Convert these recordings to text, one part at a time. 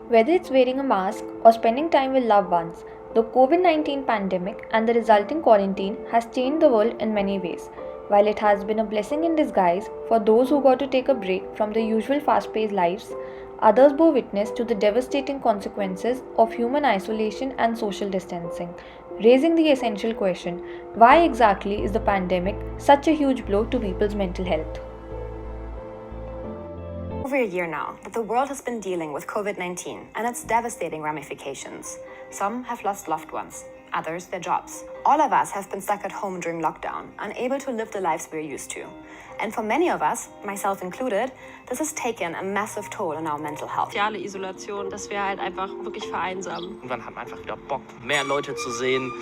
Whether it's wearing a mask or spending time with loved ones, the COVID 19 pandemic and the resulting quarantine has changed the world in many ways. While it has been a blessing in disguise for those who got to take a break from their usual fast paced lives, others bore witness to the devastating consequences of human isolation and social distancing, raising the essential question: why exactly is the pandemic such a huge blow to people's mental health? Over a year now that the world has been dealing with COVID-19 and its devastating ramifications. Some have lost loved ones, others their jobs. All of us have been stuck at home during lockdown, unable to live the lives we're used to. And for many of us, myself included, this has taken a massive toll on our mental health. Soziale Isolation, dass wir halt einfach wirklich vereinsamen. Irgendwann hat man einfach wieder Bock, mehr Leute zu sehen,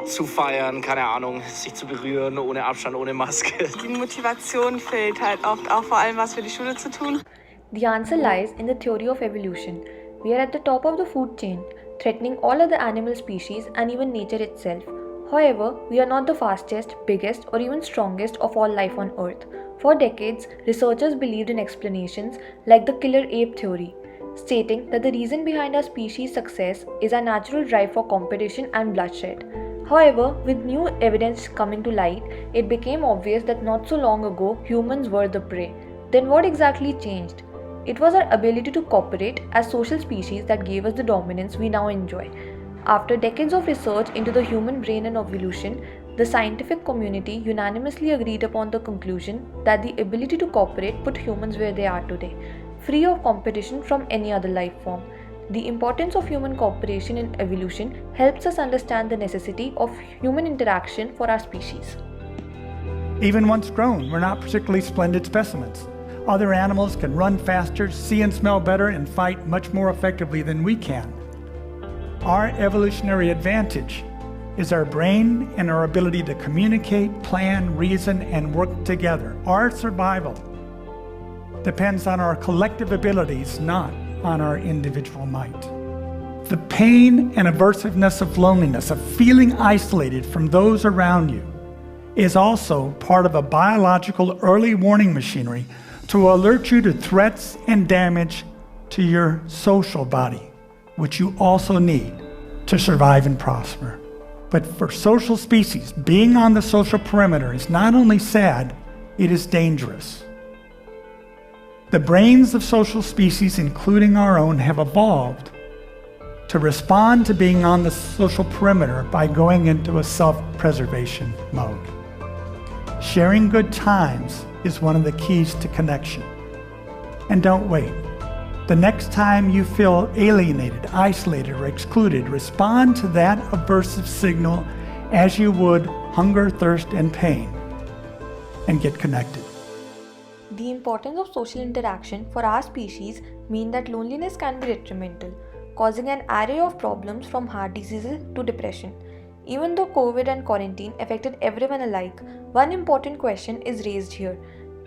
zu feiern, keine Ahnung, sich zu berühren, ohne Abstand, ohne Maske. Die Motivation fehlt halt oft, auch vor allem was für die Schule zu tun. The answer lies in the theory of evolution. We are at the top of the food chain, threatening all other animal species and even nature itself. However, we are not the fastest, biggest, or even strongest of all life on Earth. For decades, researchers believed in explanations like the killer ape theory, stating that the reason behind our species' success is our natural drive for competition and bloodshed. However, with new evidence coming to light, it became obvious that not so long ago, humans were the prey. Then what exactly changed? It was our ability to cooperate as social species that gave us the dominance we now enjoy. After decades of research into the human brain and evolution, the scientific community unanimously agreed upon the conclusion that the ability to cooperate put humans where they are today, free of competition from any other life form. The importance of human cooperation in evolution helps us understand the necessity of human interaction for our species. Even once grown, we're not particularly splendid specimens. Other animals can run faster, see and smell better, and fight much more effectively than we can. Our evolutionary advantage is our brain and our ability to communicate, plan, reason, and work together. Our survival depends on our collective abilities, not on our individual might. The pain and aversiveness of loneliness, of feeling isolated from those around you, is also part of a biological early warning machinery to alert you to threats and damage to your social body, which you also need to survive and prosper. But for social species, being on the social perimeter is not only sad, it is dangerous. The brains of social species, including our own, have evolved to respond to being on the social perimeter by going into a self-preservation mode. Sharing good times is one of the keys to connection. And don't wait. The next time you feel alienated, isolated, or excluded, respond to that aversive signal as you would hunger, thirst, and pain, and get connected. The importance of social interaction for our species mean that loneliness can be detrimental, causing an array of problems from heart diseases to depression. Even though COVID and quarantine affected everyone alike, one important question is raised here.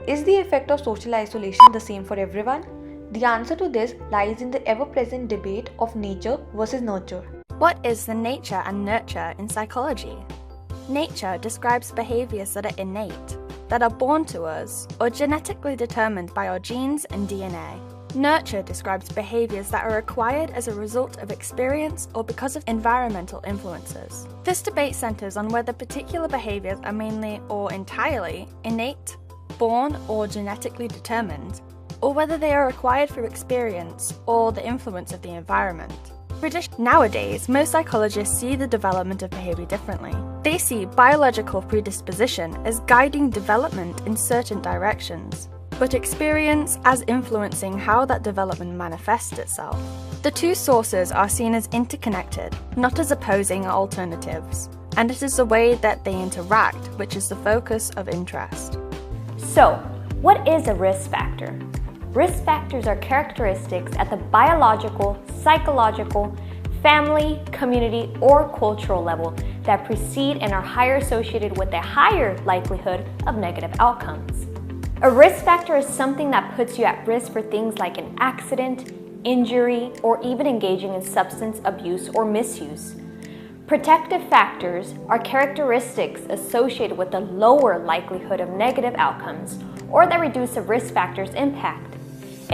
Is the effect of social isolation the same for everyone? The answer to this lies in the ever-present debate of nature versus nurture. What is the nature and nurture in psychology? Nature describes behaviors that are innate, that are born to us, or genetically determined by our genes and DNA. Nurture describes behaviors that are acquired as a result of experience or because of environmental influences. This debate centers on whether particular behaviors are mainly or entirely innate, born, or genetically determined, or whether they are acquired through experience or the influence of the environment. Nowadays, most psychologists see the development of behavior differently. They see biological predisposition as guiding development in certain directions, but experience as influencing how that development manifests itself. The two sources are seen as interconnected, not as opposing alternatives, and it is the way that they interact which is the focus of interest. So, what is a risk factor? Risk factors are characteristics at the biological, psychological, family, community, or cultural level that precede and are higher associated with a higher likelihood of negative outcomes. A risk factor is something that puts you at risk for things like an accident, injury, or even engaging in substance abuse or misuse. Protective factors are characteristics associated with a lower likelihood of negative outcomes or that reduce a risk factor's impact.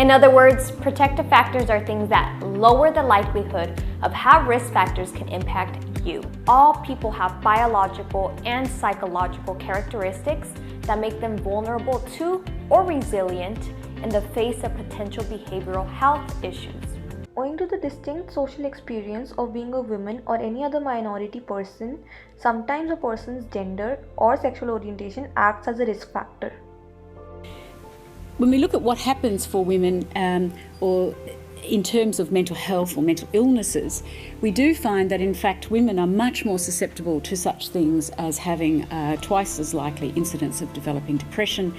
In other words, protective factors are things that lower the likelihood of how risk factors can impact you. All people have biological and psychological characteristics that make them vulnerable to or resilient in the face of potential behavioral health issues. Owing to the distinct social experience of being a woman or any other minority person, sometimes a person's gender or sexual orientation acts as a risk factor. When we look at what happens for women or in terms of mental health or mental illnesses, we do find that in fact women are much more susceptible to such things as having twice as likely incidence of developing depression,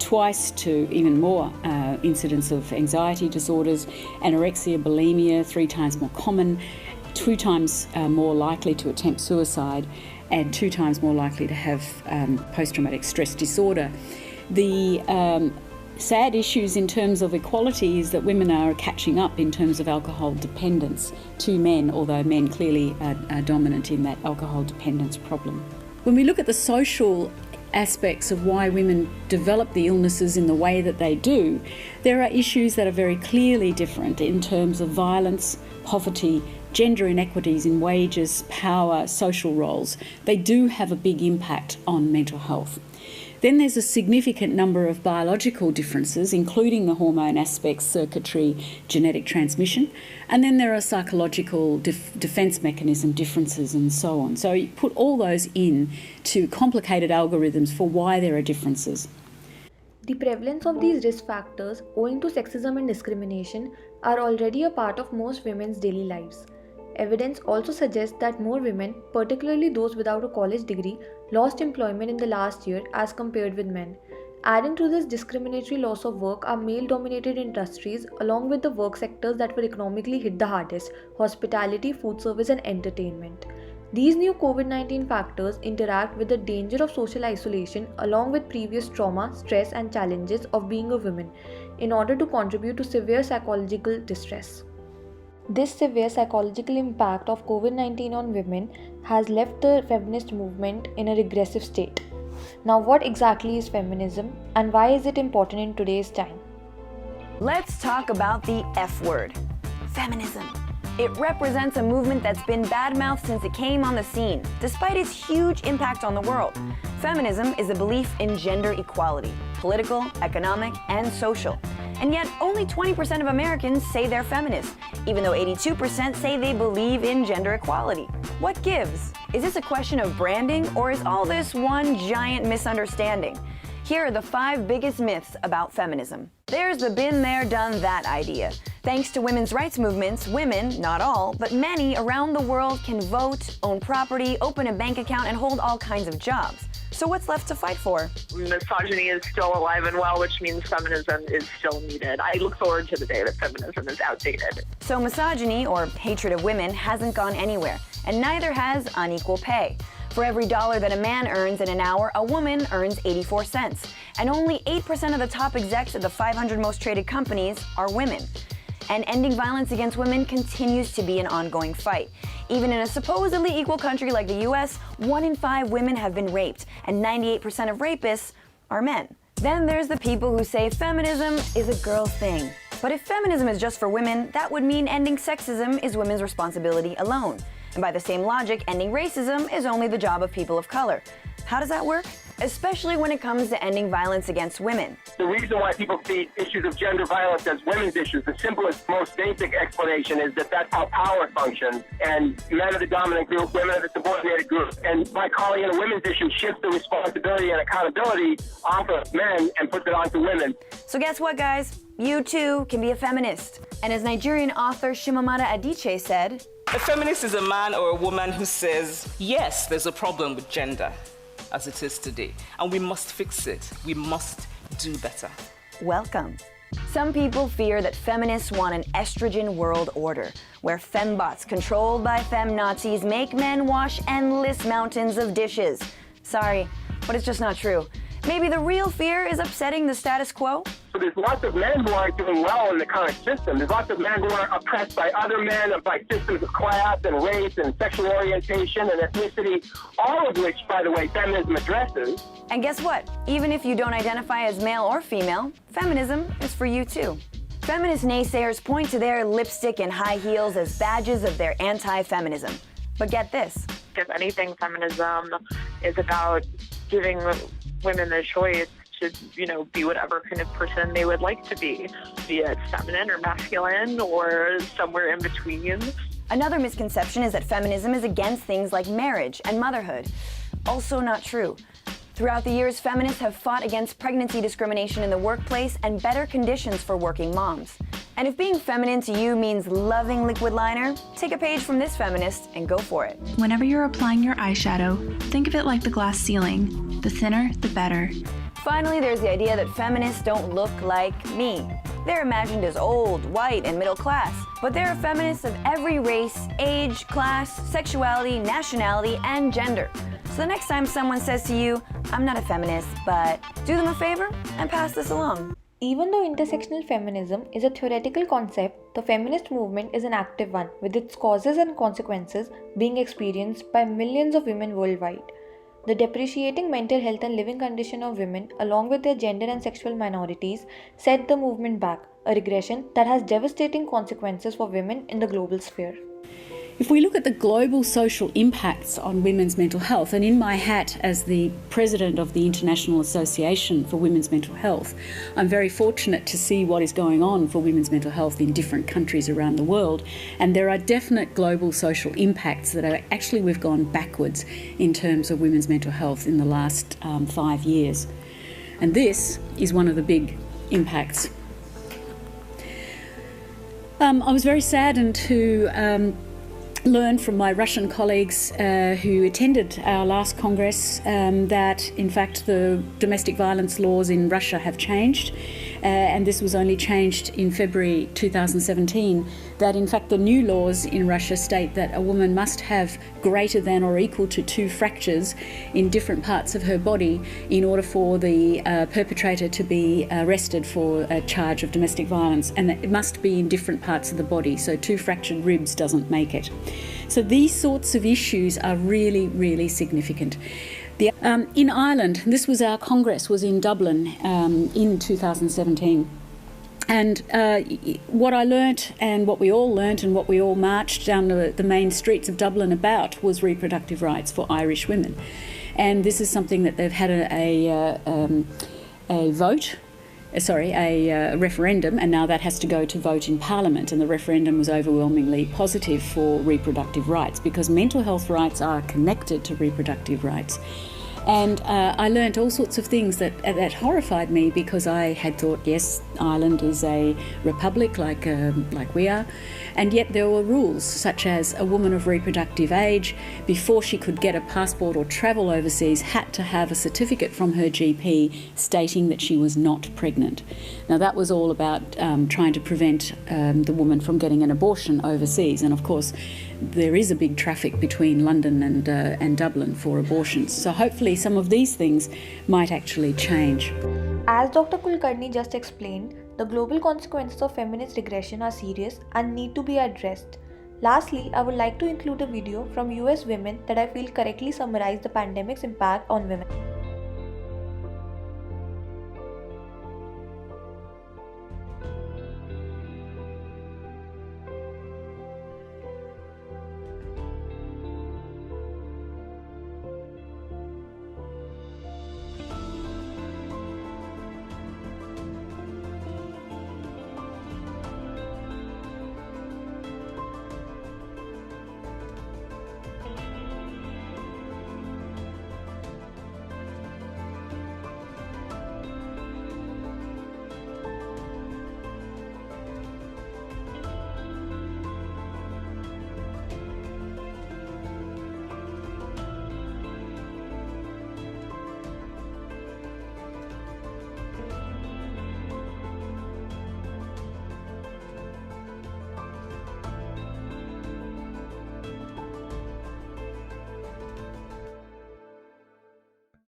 twice to even more incidence of anxiety disorders, anorexia, bulimia, 3 times more common, 2 times more likely to attempt suicide, and 2 times more likely to have post-traumatic stress disorder. The sad issues in terms of equality is that women are catching up in terms of alcohol dependence to men, although men clearly are dominant in that alcohol dependence problem. When we look at the social aspects of why women develop the illnesses in the way that they do, there are issues that are very clearly different in terms of violence, poverty, gender inequities in wages, power, social roles. They do have a big impact on mental health. Then there's a significant number of biological differences, including the hormone aspects, circuitry, genetic transmission, and then there are psychological defence mechanism differences and so on. So you put all those in to complicated algorithms for why there are differences. The prevalence of these risk factors, owing to sexism and discrimination, are already a part of most women's daily lives. Evidence also suggests that more women, particularly those without a college degree, lost employment in the last year as compared with men. Adding to this discriminatory loss of work are male-dominated industries along with the work sectors that were economically hit the hardest: hospitality, food service and entertainment. These new COVID-19 factors interact with the danger of social isolation along with previous trauma, stress and challenges of being a woman in order to contribute to severe psychological distress. This severe psychological impact of COVID-19 on women has left the feminist movement in a regressive state. Now, what exactly is feminism and why is it important in today's time? Let's talk about the F word, feminism. It represents a movement that's been badmouthed since it came on the scene, despite its huge impact on the world. Feminism is a belief in gender equality, political, economic, and social. And yet, only 20% of Americans say they're feminists, even though 82% say they believe in gender equality. What gives? Is this a question of branding, or is all this one giant misunderstanding? Here are the 5 biggest myths about feminism. There's the been there, done that idea. Thanks to women's rights movements, women, not all, but many around the world can vote, own property, open a bank account, and hold all kinds of jobs. So what's left to fight for? Misogyny is still alive and well, which means feminism is still needed. I look forward to the day that feminism is outdated. So misogyny, or hatred of women, hasn't gone anywhere, and neither has unequal pay. For every $1 that a man earns in an hour, a woman earns 84 cents. And only 8% of the top execs at the 500 most traded companies are women. And ending violence against women continues to be an ongoing fight. Even in a supposedly equal country like the US, 1 in 5 women have been raped, and 98% of rapists are men. Then there's the people who say feminism is a girl's thing. But if feminism is just for women, that would mean ending sexism is women's responsibility alone. And by the same logic, ending racism is only the job of people of color. How does that work? Especially when it comes to ending violence against women. The reason why people see issues of gender violence as women's issues, the simplest, most basic explanation is that that's how power functions. And men are the dominant group, women are the subordinated group. And by calling it a women's issue shifts the responsibility and accountability off of men and puts it onto women. So guess what, guys? You too can be a feminist. And as Nigerian author Chimamanda Adichie said, a feminist is a man or a woman who says, yes, there's a problem with gender as it is today, and we must fix it. We must do better. Welcome. Some people fear that feminists want an estrogen world order, where fembots controlled by feminazis make men wash endless mountains of dishes. Sorry, but it's just not true. Maybe the real fear is upsetting the status quo? So there's lots of men who aren't doing well in the current system. There's lots of men who are oppressed by other men, by systems of class and race and sexual orientation and ethnicity, all of which, by the way, feminism addresses. And guess what? Even if you don't identify as male or female, feminism is for you too. Feminist naysayers point to their lipstick and high heels as badges of their anti-feminism. But get this. If anything, feminism is about giving women the choice to, be whatever kind of person they would like to be it feminine or masculine or somewhere in between. Another misconception is that feminism is against things like marriage and motherhood. Also not true. Throughout the years, feminists have fought against pregnancy discrimination in the workplace and better conditions for working moms. And if being feminine to you means loving liquid liner, take a page from this feminist and go for it. Whenever you're applying your eyeshadow, think of it like the glass ceiling. The thinner, the better. Finally, there's the idea that feminists don't look like me. They're imagined as old, white, and middle class. But there are feminists of every race, age, class, sexuality, nationality, and gender. So the next time someone says to you, I'm not a feminist, but do them a favor and pass this along. Even though intersectional feminism is a theoretical concept, the feminist movement is an active one, with its causes and consequences being experienced by millions of women worldwide. The depreciating mental health and living condition of women, along with their gender and sexual minorities, set the movement back, a regression that has devastating consequences for women in the global sphere. If we look at the global social impacts on women's mental health, and in my hat as the president of the International Association for Women's Mental Health, I'm very fortunate to see what is going on for women's mental health in different countries around the world. And there are definite global social impacts that are actually we've gone backwards in terms of women's mental health in the last 5 years. And this is one of the big impacts. I was very saddened to learned from my Russian colleagues who attended our last Congress that in fact the domestic violence laws in Russia have changed, and this was only changed in February 2017, that in fact the new laws in Russia state that a woman must have greater than or equal to 2 fractures in different parts of her body in order for the perpetrator to be arrested for a charge of domestic violence, and it must be in different parts of the body, so 2 fractured ribs doesn't make it. So these sorts of issues are really, really significant. In Ireland, this was our Congress, was in Dublin in 2017. And what I learnt and what we all learnt and what we all marched down the main streets of Dublin about was reproductive rights for Irish women. And this is something that they've had a referendum, and now that has to go to vote in Parliament, and the referendum was overwhelmingly positive for reproductive rights because mental health rights are connected to reproductive rights. And I learnt all sorts of things that horrified me because I had thought, yes, Ireland is a republic like we are, and yet there were rules such as a woman of reproductive age, before she could get a passport or travel overseas, had to have a certificate from her GP stating that she was not pregnant. Now that was all about trying to prevent the woman from getting an abortion overseas, and of course there is a big traffic between London and Dublin for abortions. So hopefully some of these things might actually change. As Dr. Kulkarni just explained, the global consequences of feminist regression are serious and need to be addressed. Lastly, I would like to include a video from US women that I feel correctly summarize the pandemic's impact on women.